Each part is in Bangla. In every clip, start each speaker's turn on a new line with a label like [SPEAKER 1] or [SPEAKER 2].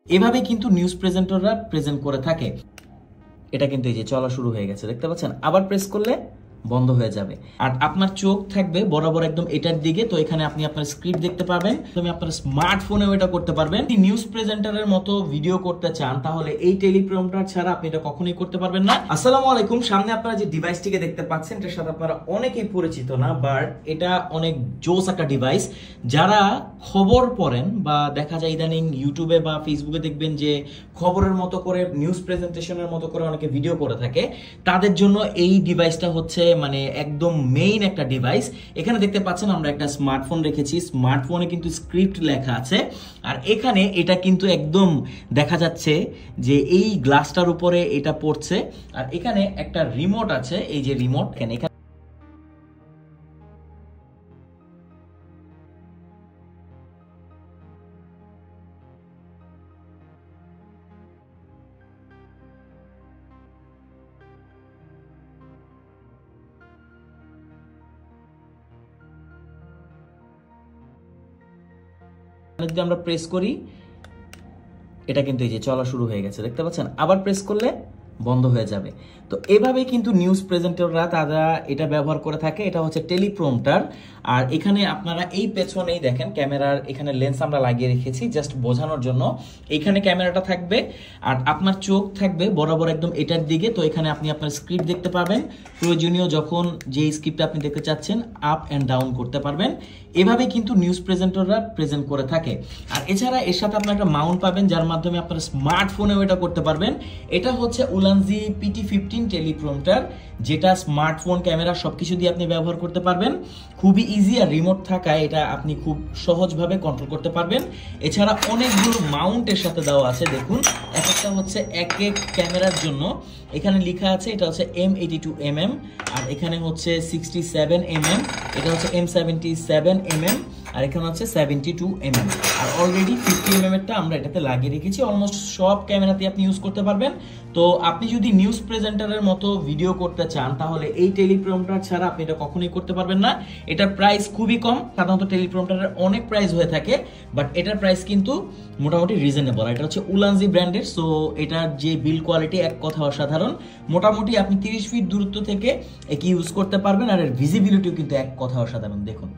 [SPEAKER 1] এভাবে কিন্তু নিউজ প্রেজেন্টাররা প্রেজেন্ট করে থাকে। এটা কিন্তু এই যে চলা শুরু হয়ে গেছে, দেখতে পাচ্ছেন। আবার প্রেস করলে বন্ধ হয়ে যাবে। আর আপনার চোখ থাকবে বরাবর একদম এটার দিকে, তো এখানে আপনি আপনার স্ক্রিপ্ট দেখতে পাবেন। তুমি আপনার স্মার্টফোনেও এটা করতে পারবেন। যদি নিউজ প্রেজেন্টারের মতো ভিডিও করতে চান তাহলে এই টেলিপ্রম্পটার ছাড়া আপনি এটা কখনোই করতে পারবেন না। আসসালামু আলাইকুম। সামনে আপনারা যে ডিভাইসটিকে দেখতে পাচ্ছেন এটার সাথে আপনারা অনেকেই পরিচিত না, বাট এটা অনেক জোস একটা ডিভাইস। যারা খবর পড়েন বা দেখা যায় ইদানিং ইউটিউবে বা ফেসবুকে দেখবেন যে খবরের মতো করে নিউজ প্রেজেন্টেশনের মতো করে অনেকে ভিডিও করে থাকে, তাদের জন্য এই ডিভাইসটা হচ্ছে মানে একদম মেইন একটা ডিভাইস। এখানে দেখতে পাচ্ছেন আমরা একটা স্মার্টফোন রেখেছি, স্মার্টফোনে কিন্তু স্ক্রিপ্ট লেখা আছে। আর এখানে এটা কিন্তু একদম দেখা যাচ্ছে যে এই গ্লাসটার উপরে এটা পড়ছে। আর এখানে একটা রিমোট আছে, এই যে রিমোট এখানে যদি আমরা প্রেস করি এটা কিন্তু এই যে চলা শুরু হয়ে গেছে, দেখতে পাচ্ছেন। আবার প্রেস করলে বন্ধ হয়ে যাবে। তো এভাবে কিন্তু নিউজ প্রেজেন্টাররা তারা এটা ব্যবহার করে থাকে। এটা হচ্ছে টেলিপ্রম্পটার। আর এখানে আপনারা এই পেছনেই দেখেন ক্যামেরার এখানে লেন্স আমরা লাগিয়ে রেখেছি জাস্ট বোঝানোর জন্য। এখানে ক্যামেরাটা থাকবে আর আপনার চোখ থাকবে বরাবর একদম এটার দিকে, তো এখানে আপনি আপনার স্ক্রিপ্ট দেখতে পাবেন। প্রয়োজনীয় যখন যে স্ক্রিপ্টটা আপনি দেখতে চাচ্ছেন আপ অ্যান্ড ডাউন করতে পারবেন। এভাবে কিন্তু নিউজ প্রেজেন্টাররা প্রেজেন্ট করে থাকে। আর এছাড়া এর সাথে আপনার একটা মাউন্ট পাবেন যার মাধ্যমে আপনার স্মার্টফোনেও এটা করতে পারবেন। এটা হচ্ছে উলানজি PT15 টেলিপ্রম্পটার, যেটা স্মার্টফোন ক্যামেরা সবকিছু দিয়ে আপনি ব্যবহার করতে পারবেন। খুবই ইজি, আর রিমোট থাকায় এটা আপনি খুব সহজভাবে কন্ট্রোল করতে পারবেন। এছাড়া অনেকগুলো মাউন্টের সাথে দেওয়া আছে, দেখুন এক একটা হচ্ছে এক এক ক্যামেরার জন্য। এখানে লেখা আছে এটা হচ্ছে M82mm, আর এখানে হচ্ছে 67mm, এটা হচ্ছে M77mm, আর এখানে হচ্ছে 72mm, আর অলরেডি 50mm এরটা আমরা এটাতে লাগিয়ে রেখেছি। অলমোস্ট সব ক্যামেরাতে আপনি ইউজ করতে পারবেন। তো আপনি যদি নিউজ প্রেজেন্টারের মতো ভিডিও করতে চান তাহলে এই টেলিপ্রম্পটার ছাড়া আপনি এটা কখনোই করতে পারবেন না। এটার প্রাইস খুবই কম। সাধারণত টেলিপ্রম্পটারের অনেক প্রাইস হয়ে থাকে, বাট এটার প্রাইস কিন্তু মোটামুটি রিজনেবল। এটা হচ্ছে উলানজি ব্র্যান্ডের, সো এটার যে বিল কোয়ালিটি এক কথা অসাধারণ। মোটামুটি আপনি 30 ফিট দূরত্ব থেকে একে ইউজ করতে পারবেন, আর এর ভিজিবিলিটিও কিন্তু এক কথা অসাধারণ। দেখুন,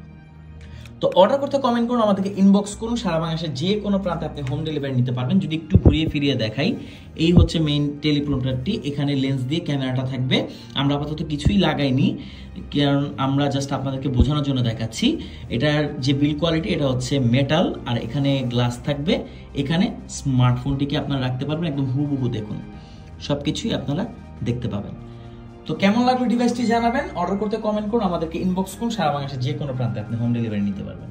[SPEAKER 1] তো অর্ডার করতে কমেন্ট করুন, আমাদেরকে ইনবক্স করুন। সারা বাংলাদেশের যে কোনো প্রান্তে আপনি হোম ডেলিভারি নিতে পারবেন। যদি একটু ঘুরিয়ে ফিরিয়ে দেখাই, এই হচ্ছে মেইন টেলিপ্রম্পটারটি। এখানে লেন্স দিয়ে ক্যামেরাটা থাকবে। আমরা আপাতত কিছুই লাগাইনি, কারণ আমরা জাস্ট আপনাদেরকে বোঝানোর জন্য দেখাচ্ছি। এটার যে বিল কোয়ালিটি এটা হচ্ছে মেটাল, আর এখানে গ্লাস থাকবে। এখানে স্মার্টফোনটিকে আপনারা রাখতে পারবেন একদম হুবহু। দেখুন সবকিছুই আপনারা দেখতে পাবেন। তো কেমন লাগলো ডিভাইসটি জানাবেন। অর্ডার করতে কমেন্ট করুন, আমাদেরকে ইনবক্স করুন। সারা বাংলাদেশের যে কোনো প্রান্তে আপনি হোম ডেলিভারি নিতে পারবেন।